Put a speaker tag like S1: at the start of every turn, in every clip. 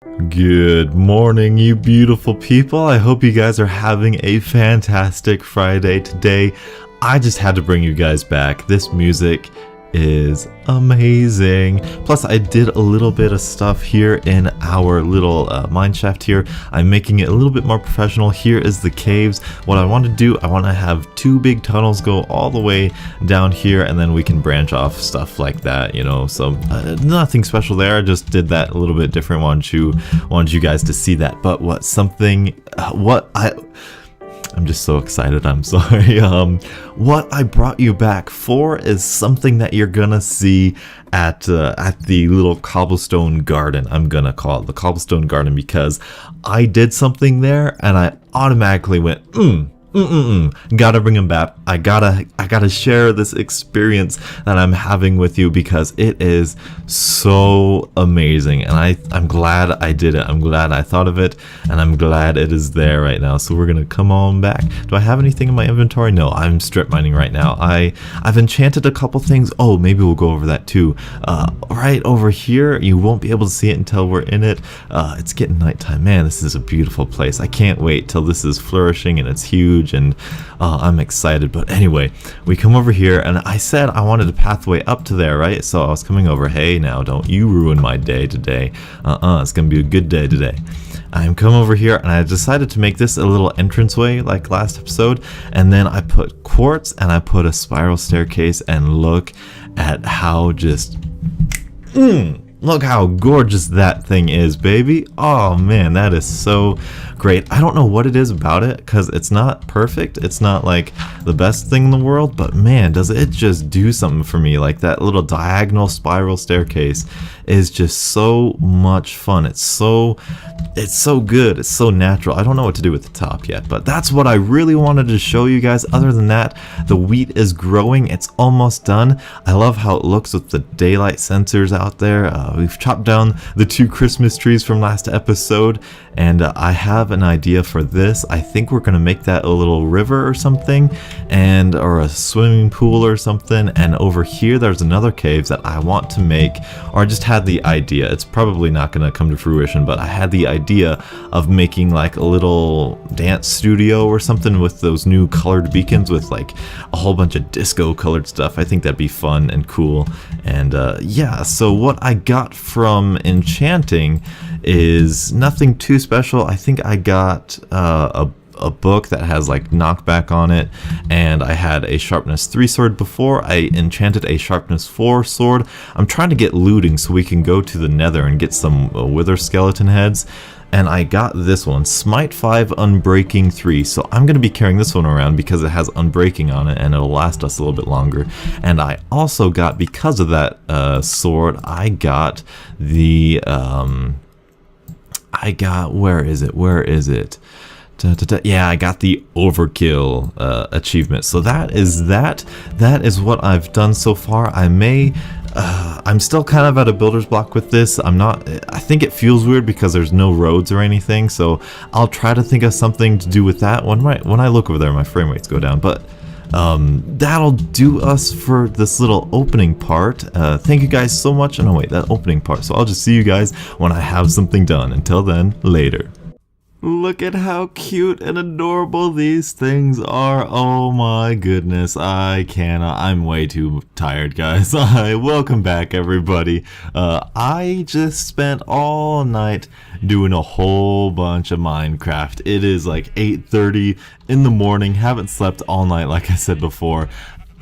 S1: Good morning, you beautiful people. I hope you guys are having a fantastic Friday today. I just had to bring you guys back. This music is amazing. Plus, I did a little bit of stuff here in our little mine shaft here. I'm making it a little bit more professional. Here is the caves. What I want to do, I want to have two big tunnels go all the way down here, and then we can branch off stuff like that, you know. So nothing special there. I just did that a little bit different. Wanted you guys to see that. But I'm just so excited, I'm sorry. What I brought you back for is something that you're gonna see at the little cobblestone garden. I'm gonna call it the cobblestone garden because I did something there and I automatically went, gotta bring him back. I gotta share this experience that I'm having with you because it is so amazing, and I'm glad I did it. I'm glad I thought of it, and I'm glad it is there right now. So we're gonna come on back. Do I have anything in my inventory? No, I'm strip mining right now. I've enchanted a couple things. Oh, maybe we'll go over that too. Right over here, you won't be able to see it until we're in it. It's getting nighttime. Man, this is a beautiful place. I can't wait till this is flourishing and it's huge, and I'm excited. But anyway, we come over here, and I said I wanted a pathway up to there, right? So I was coming over. Hey, now don't you ruin my day today. It's gonna be a good day today. I'm come over here, and I decided to make this a little entranceway like last episode, and then I put quartz and I put a spiral staircase, and look at how just look how gorgeous that thing is, baby. Oh man, that is so great. I don't know what it is about it because it's not perfect. It's not like the best thing in the world, but man, does it just do something for me. Like that little diagonal spiral staircase is just so much fun. It's so good. It's so natural. I don't know what to do with the top yet, but that's what I really wanted to show you guys. Other than that, the wheat is growing. It's almost done. I love how it looks with the daylight sensors out there. We've chopped down the 2 Christmas trees from last episode, and I have an idea for this. I think we're gonna make that a little river or something, or a swimming pool or something. And over here there's another cave that I want to make, or I just had the idea. It's probably not gonna come to fruition, but I had the idea of making like a little dance studio or something with those new colored beacons with like a whole bunch of disco colored stuff. I think that'd be fun and cool. And yeah, so what I got from enchanting is nothing too special. I think I got a book that has like knockback on it, and I had a sharpness 3 sword before. I enchanted a sharpness 4 sword. I'm trying to get looting so we can go to the nether and get some wither skeleton heads. And I got this one, Smite 5 Unbreaking 3. So I'm going to be carrying this one around because it has Unbreaking on it and it'll last us a little bit longer. And I also got, because of that sword, I got the where is it? Yeah, I got the overkill achievement. So that is what I've done so far. I'm still kind of at a builder's block with this. I think it feels weird because there's no roads or anything, so I'll try to think of something to do with that. When I look over there, my frame rates go down, but that'll do us for this little opening part. Thank you guys so much. And oh wait, that opening part. So I'll just see you guys when I have something done. Until then, later. Look at how cute and adorable these things are. Oh my goodness, I cannot. I'm way too tired, guys. Welcome back, everybody. I just spent all night doing a whole bunch of Minecraft. It is like 8:30 in the morning. Haven't slept all night, like I said before.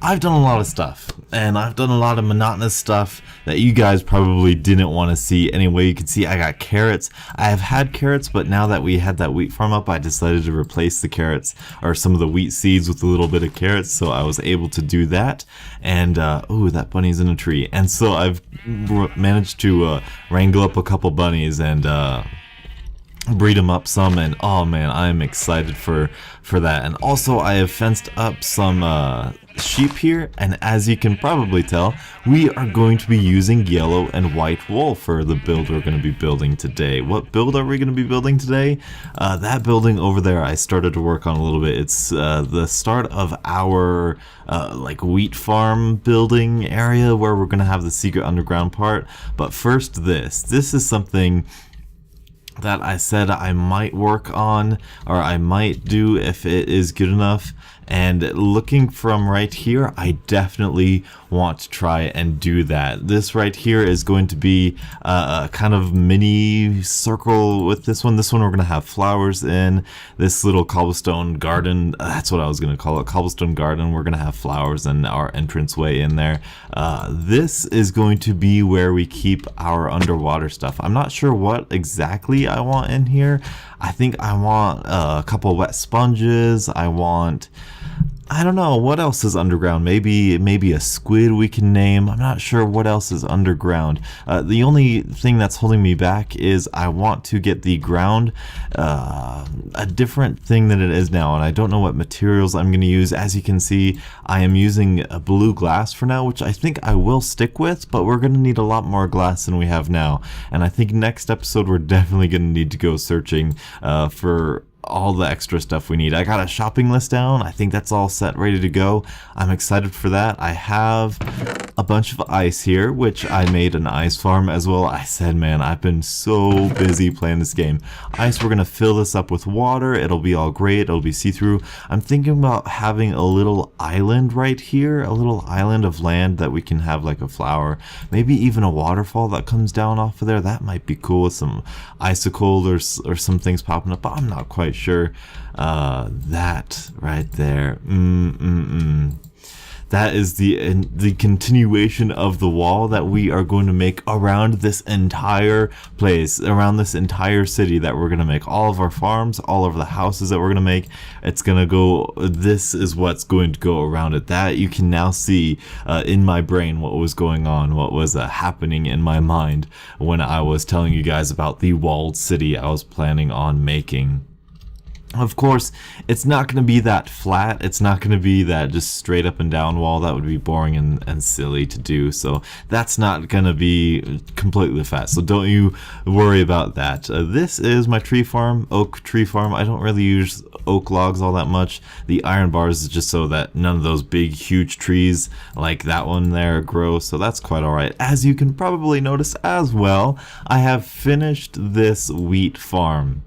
S1: I've done a lot of stuff, and I've done a lot of monotonous stuff that you guys probably didn't want to see. Anyway, you can see I got carrots. I have had carrots, but now that we had that wheat farm up, I decided to replace the carrots, or some of the wheat seeds, with a little bit of carrots, so I was able to do that. And, ooh, that bunny's in a tree. And so I've managed to wrangle up a couple bunnies and breed them up some, and oh man, I am excited for that. And also I have fenced up some sheep here, and as you can probably tell, we are going to be using yellow and white wool for the build we're going to be building today. What build are we going to be building today? That building over there I started to work on a little bit. It's the start of our like wheat farm building area where we're going to have the secret underground part. But first, this is something that I said I might work on, or I might do if it is good enough. And looking from right here, I definitely want to try and do that. This right here is going to be a kind of mini circle with this one. This one we're going to have flowers in. This little cobblestone garden, that's what I was going to call it, cobblestone garden. We're going to have flowers and our entranceway in there. This is going to be where we keep our underwater stuff. I'm not sure what exactly I want in here. I think I want a couple wet sponges. I don't know what else is underground. Maybe a squid we can name. I'm not sure what else is underground. The only thing that's holding me back is I want to get the ground a different thing than it is now, and I don't know what materials I'm going to use. As you can see, I am using a blue glass for now, which I think I will stick with, but we're going to need a lot more glass than we have now. And I think next episode we're definitely going to need to go searching for all the extra stuff we need. I got a shopping list down. I think that's all set, ready to go. I'm excited for that. I have a bunch of ice here, which I made an ice farm as well. I said, man, I've been so busy playing this game. Ice, we're gonna fill this up with water. It'll be all great. It'll be see-through. I'm thinking about having a little island right here, a little island of land that we can have like a flower, maybe even a waterfall that comes down off of there. That might be cool with some icicle or some things popping up, but I'm not quite sure. That right there, that is the continuation of the wall that we are going to make around this entire place, around this entire city that we're going to make. All of our farms, all of the houses that we're going to make, it's going to go, this is what's going to go around it. That you can now see in my brain what was going on, what was happening in my mind when I was telling you guys about the walled city I was planning on making. Of course, it's not going to be that flat. It's not going to be that just straight up and down wall. That would be boring and silly to do. So that's not going to be completely flat. So don't you worry about that. This is my tree farm, oak tree farm. I don't really use oak logs all that much. The iron bars is just so that none of those big, huge trees like that one there grow. So that's quite all right. As you can probably notice as well, I have finished this wheat farm.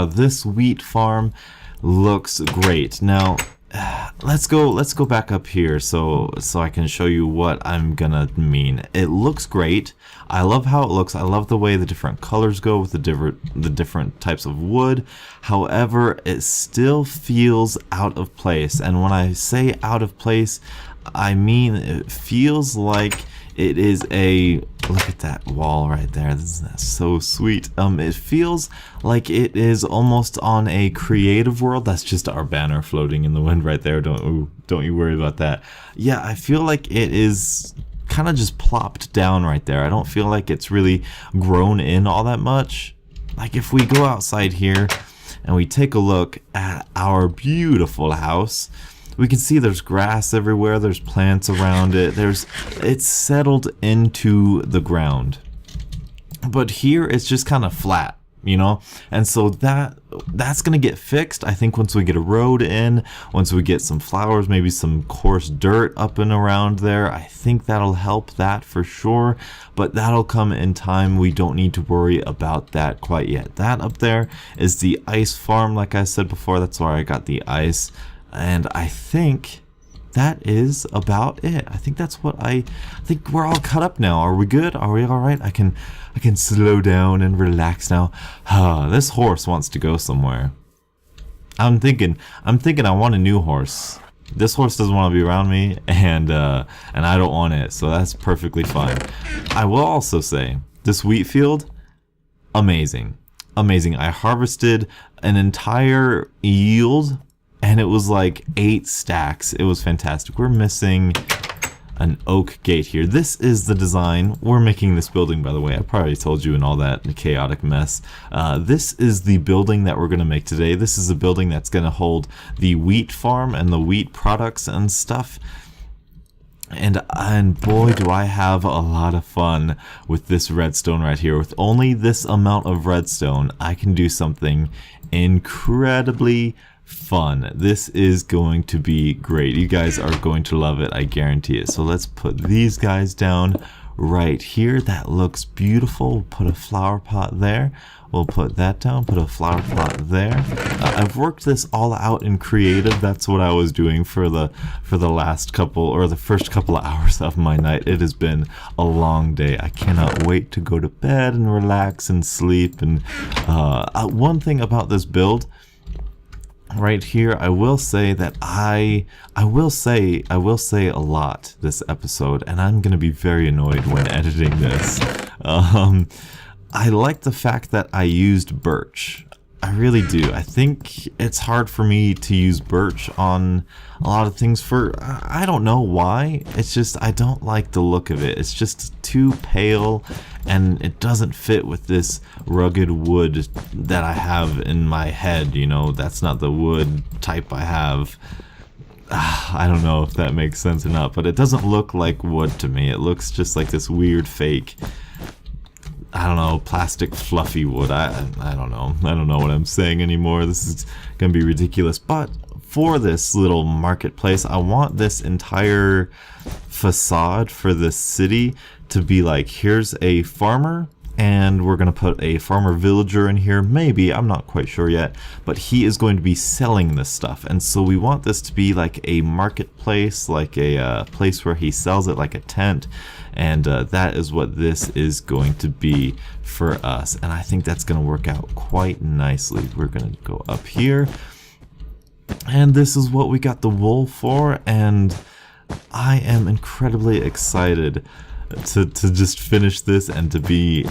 S1: This wheat farm looks great. Now, let's go back up here so I can show you what I'm gonna mean. It looks great. I love how it looks. I love the way the different colors go with the different types of wood. However, it still feels out of place. And when I say out of place, I mean it feels like it is a, look at that wall right there. This is so sweet. It feels like it is almost on a creative world. That's just our banner floating in the wind right there. Don't you worry about that. Yeah, I feel like it is kind of just plopped down right there. I don't feel like it's really grown in all that much. Like if we go outside here and we take a look at our beautiful house, we can see there's grass everywhere, there's plants around it, it's settled into the ground. But here it's just kind of flat, you know? And so that's gonna get fixed, I think, once we get a road in, once we get some flowers, maybe some coarse dirt up and around there. I think that'll help that for sure, but that'll come in time. We don't need to worry about that quite yet. That up there is the ice farm, like I said before. That's where I got the ice. And I think that is about it. I think that's what I think. We're all cut up now. Are we good? Are we all right? I can slow down and relax now. This horse wants to go somewhere. I'm thinking I want a new horse. This horse doesn't want to be around me, and I don't want it. So that's perfectly fine. I will also say this wheat field, amazing, amazing. I harvested an entire yield. And it was like 8 stacks. It was fantastic. We're missing an oak gate here. This is the design. We're making this building, by the way. I probably told you in all that chaotic mess. This is the building that we're going to make today. This is a building that's going to hold the wheat farm and the wheat products and stuff. And boy, do I have a lot of fun with this redstone right here. With only this amount of redstone, I can do something incredibly fun. This is going to be great. You guys are going to love it, I guarantee it. So let's put these guys down right here. That looks beautiful. We'll put a flower pot there. We'll put that down, put a flower pot there. I've worked this all out in creative. That's what I was doing for the last couple, or the first couple of hours of my night. It has been a long day. I cannot wait to go to bed and relax and sleep. And one thing about this build right here, I will say that I will say a lot this episode, and I'm gonna be very annoyed when editing this. I like the fact that I used birch. I really do. I think it's hard for me to use birch on a lot of things for, I don't know why. It's just, I don't like the look of it. It's just too pale, and it doesn't fit with this rugged wood that I have in my head, you know. That's not the wood type I have. I don't know if that makes sense or not, but it doesn't look like wood to me. It looks just like this weird fake, I don't know, plastic fluffy wood. I don't know. I don't know what I'm saying anymore. This is gonna be ridiculous. But for this little marketplace, I want this entire facade for this city to be like, here's a farmer, and we're gonna put a farmer villager in here, maybe, I'm not quite sure yet, but he is going to be selling this stuff. And so we want this to be like a marketplace, like a place where he sells it, like a tent. And that is what this is going to be for us. And I think that's going to work out quite nicely. We're going to go up here. And this is what we got the wool for. And I am incredibly excited to just finish this and to be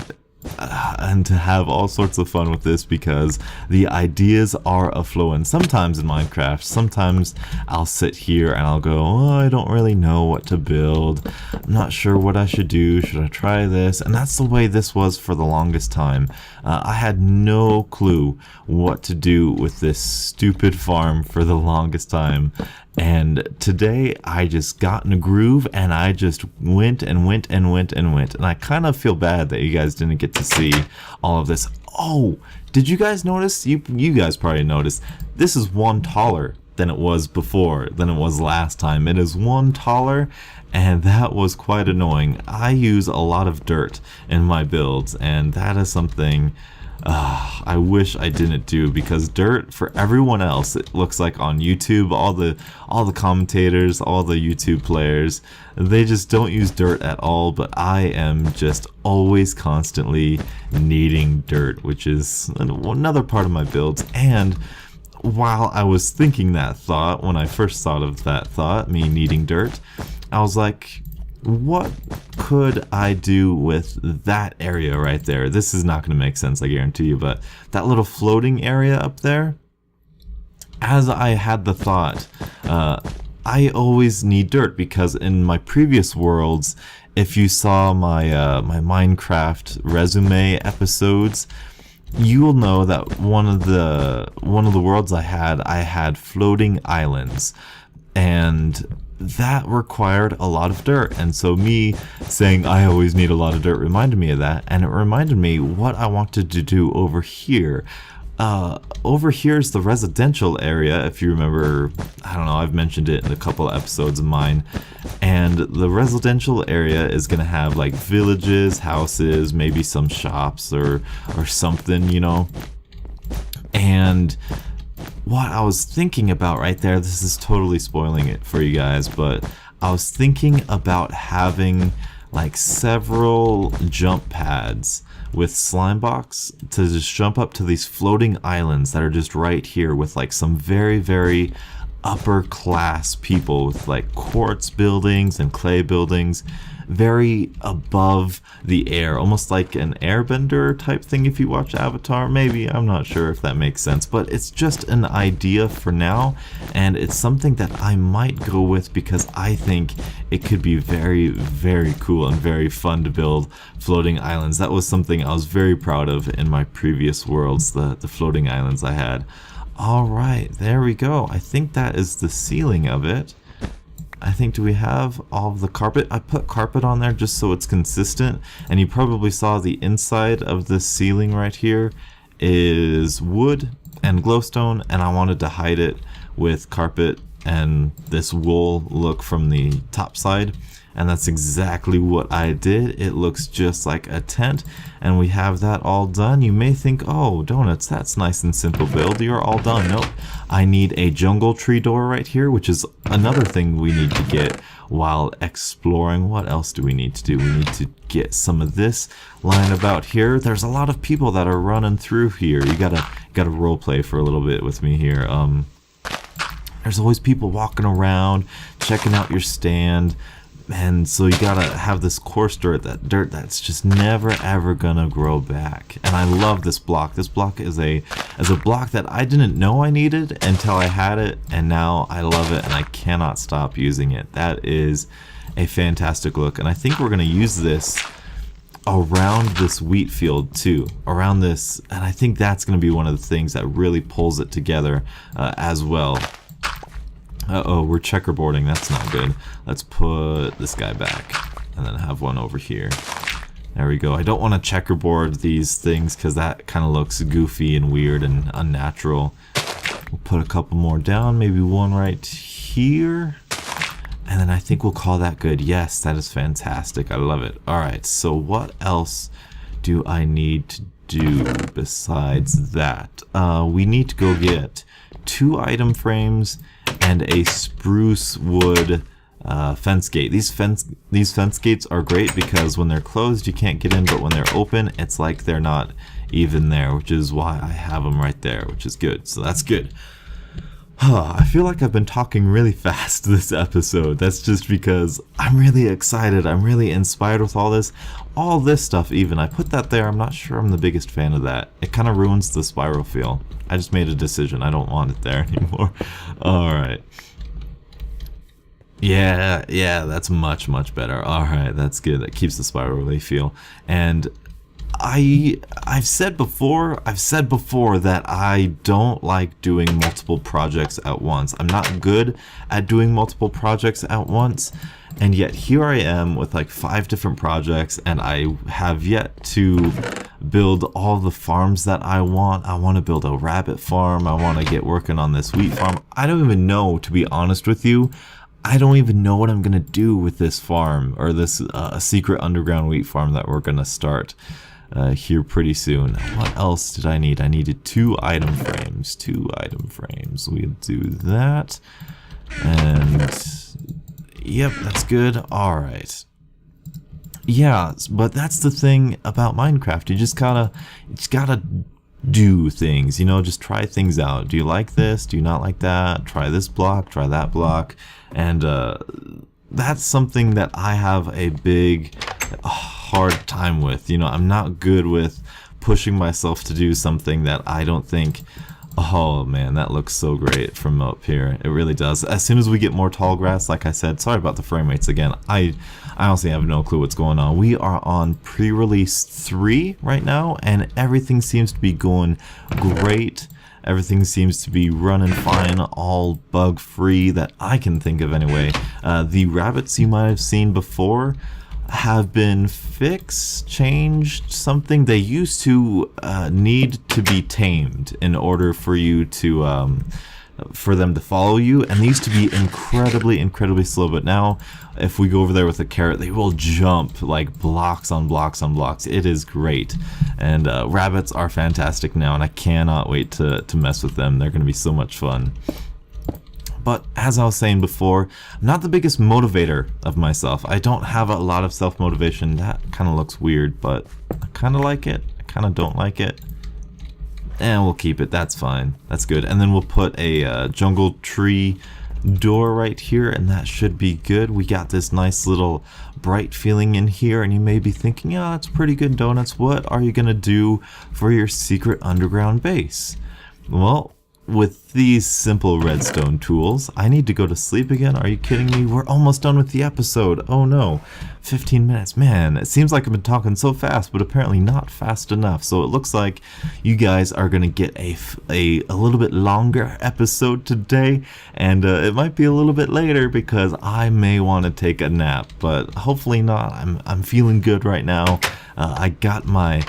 S1: and to have all sorts of fun with this, because the ideas are a-flowing. Sometimes in Minecraft, sometimes I'll sit here and I'll go, oh, I don't really know what to build. I'm not sure what I should do. Should I try this? And that's the way this was for the longest time. I had no clue what to do with this stupid farm for the longest time. And today I just got in a groove, and I just went and went and went and went. And I kind of feel bad that you guys didn't get to see all of this. Oh, did you guys notice? You guys probably noticed. This is one taller than it was before, than it was last time. It is one taller, and that was quite annoying. I use a lot of dirt in my builds, and that is something I wish I didn't do, because dirt for everyone else, it looks like on YouTube, all the commentators, all the YouTube players, they just don't use dirt at all. But I am just always constantly needing dirt, which is another part of my builds. And while I was thinking that thought, when I first thought of that thought, me needing dirt, I was like, what could I do with that area right there? This is not going to make sense, I guarantee you, but that little floating area up there, as I had the thought, I always need dirt, because in my previous worlds, if you saw my my Minecraft resume episodes, you will know that one of the worlds I had floating islands, and that required a lot of dirt. And so me saying I always need a lot of dirt reminded me of that, and it reminded me what I wanted to do over here. Over here is the residential area, if you remember. I don't know, I've mentioned it in a couple of episodes of mine. And the residential area is gonna have like villages, houses, maybe some shops or something, you know. And what I was thinking about right there, this is totally spoiling it for you guys, but I was thinking about having like several jump pads with slime blocks to just jump up to these floating islands that are just right here, with like some very, very upper class people with like quartz buildings and clay buildings, very above the air, almost like an airbender type thing if you watch Avatar. Maybe, I'm not sure if that makes sense, but it's just an idea for now, and it's something that I might go with because I think it could be very, very cool and very fun to build floating islands. That was something I was very proud of in my previous worlds, the floating islands I had. Alright, there we go. I think that is the ceiling of it. I think, do we have all of the carpet? I put carpet on there just so it's consistent, and you probably saw the inside of this ceiling right here is wood and glowstone, and I wanted to hide it with carpet and this wool look from the top side. And that's exactly what I did. It looks just like a tent, and we have that all done. You may think, oh, donuts, that's nice and simple build. You're all done. Nope. I need a jungle tree door right here, which is another thing we need to get while exploring. What else do we need to do? We need to get some of this lying about here. There's a lot of people that are running through here. You gotta role play for a little bit with me here. There's always people walking around, checking out your stand. And so you gotta have this coarse dirt that's just never ever gonna grow back. And I love this block. This block is a block that I didn't know I needed until I had it, and now I love it and I cannot stop using it. That is a fantastic look, and I think we're gonna use this around this wheat field too, around this, and I think that's gonna be one of the things that really pulls it together as well. Uh-oh, we're checkerboarding. That's not good. Let's put this guy back and then have one over here. There we go. I don't want to checkerboard these things because that kind of looks goofy and weird and unnatural. We'll put a couple more down, maybe one right here. And then I think we'll call that good. Yes, that is fantastic. I love it. All right, so what else do I need to do besides that? We need to go get 2 item frames and a spruce wood fence gate. These fence gates are great because when they're closed you can't get in, but when they're open it's like they're not even there, which is why I have them right there, which is good. So that's good. I feel like I've been talking really fast this episode. That's just because I'm really excited. I'm really inspired with all this stuff even. I put that there. I'm not sure I'm the biggest fan of that. It kind of ruins the spiral feel. I just made a decision. I don't want it there anymore. Alright. Yeah, that's much better. Alright, that's good. That keeps the spirally feel. And I've said before that I don't like doing multiple projects at once. I'm not good at doing multiple projects at once, and yet here I am with like 5 different projects, and I have yet to build all the farms that I want. I want to build a rabbit farm. I want to get working on this wheat farm. I don't even know, to be honest with you. I don't even know what I'm gonna do with this farm, or this secret underground wheat farm that we're gonna start here pretty soon. What else did I need? I needed 2 item frames. 2 item frames. We'll do that. And yep, that's good. Alright. Yeah, but that's the thing about Minecraft. You just gotta do things, you know, just try things out. Do you like this? Do you not like that? Try this block, try that block. And that's something that I have a big hard time with. You know, I'm not good with pushing myself to do something that I don't think, oh man, that looks so great from up here. It really does. As soon as we get more tall grass, like I said, sorry about the frame rates again. I honestly have no clue what's going on. We are on pre-release 3 right now, and everything seems to be going great. Everything seems to be running fine, all bug-free that I can think of anyway. The rabbits you might have seen before have been fixed, changed, something. They used to need to be tamed in order for you to for them to follow you, and they used to be incredibly slow, but now if we go over there with a carrot, they will jump like blocks on blocks on blocks. It is great, and rabbits are fantastic now, and I cannot wait to mess with them. They're going to be so much fun. But as I was saying before, I'm not the biggest motivator of myself. I don't have a lot of self-motivation. That kind of looks weird, but I kind of like it. I kind of don't like it. And we'll keep it. That's fine. That's good. And then we'll put a jungle tree door right here, and that should be good. We got this nice little bright feeling in here, and you may be thinking, yeah, that's pretty good, Donuts. What are you going to do for your secret underground base? Well, with these simple redstone tools, I need to go to sleep again. Are you kidding me? We're almost done with the episode. Oh no, 15 minutes. Man, it seems like I've been talking so fast, but apparently not fast enough. So it looks like you guys are gonna get a little bit longer episode today, and it might be a little bit later because I may want to take a nap, but hopefully not. I'm feeling good right now. I got my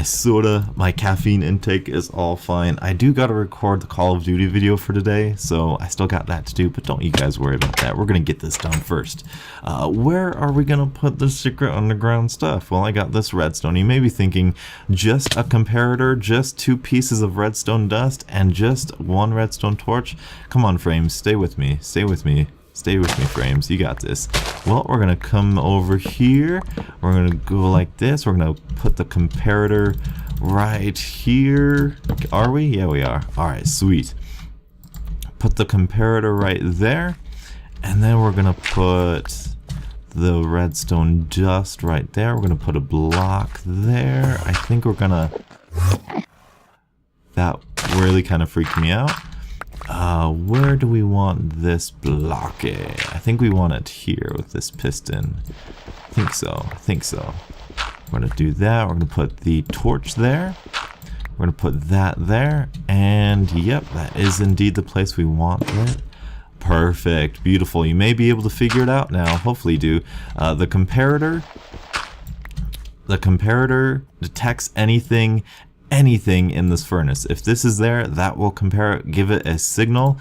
S1: soda, my caffeine intake is all fine. I do gotta record the Call of Duty video for today, so I still got that to do, but don't you guys worry about that. We're going to get this done first. Where are we going to put the secret underground stuff? Well, I got this redstone. You may be thinking, just a comparator, just 2 pieces of redstone dust, and just 1 redstone torch? Come on, Frames, stay with me, stay with me. Stay with me, Frames. You got this. Well, we're going to come over here. We're going to go like this. We're going to put the comparator right here. Are we? Yeah, we are. Alright, sweet. Put the comparator right there. And then we're going to put the redstone dust right there. We're going to put a block there. I think we're going to... That really kind of freaked me out. Where do we want this block? I think we want it here with this piston. I think so. We're going to do that. We're going to put the torch there. We're going to put that there. And yep, that is indeed the place we want it. Perfect. Beautiful. You may be able to figure it out now. Hopefully you do. The comparator detects anything in this furnace. If this is there, that will give it a signal,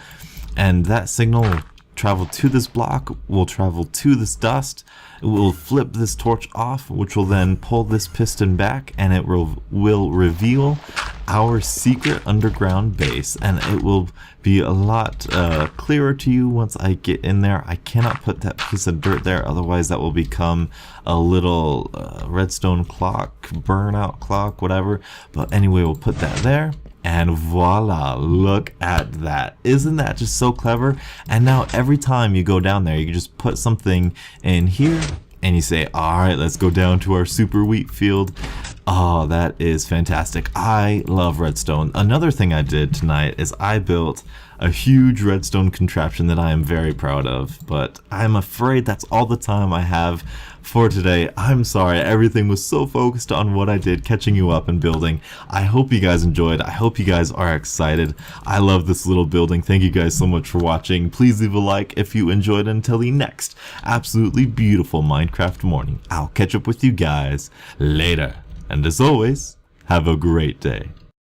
S1: and that signal will travel to this block, will travel to this dust. It will flip this torch off, which will then pull this piston back, and it will reveal our secret underground base, and it will be a lot clearer to you once I get in there. I cannot put that piece of dirt there, otherwise that will become a little redstone clock, burnout clock, whatever. But anyway, we'll put that there. And voila, look at that. Isn't that just so clever? And now every time you go down there, you can just put something in here and you say, alright, let's go down to our super wheat field. Oh, that is fantastic. I love redstone. Another thing I did tonight is I built a huge redstone contraption that I am very proud of, but I'm afraid that's all the time I have for today. I'm sorry, everything was so focused on what I did, catching you up and building. I hope you guys enjoyed. I hope you guys are excited. I love this little building. Thank you guys so much for watching. Please leave a like if you enjoyed. Until the next absolutely beautiful Minecraft morning, I'll catch up with you guys later. And as always, have a great day.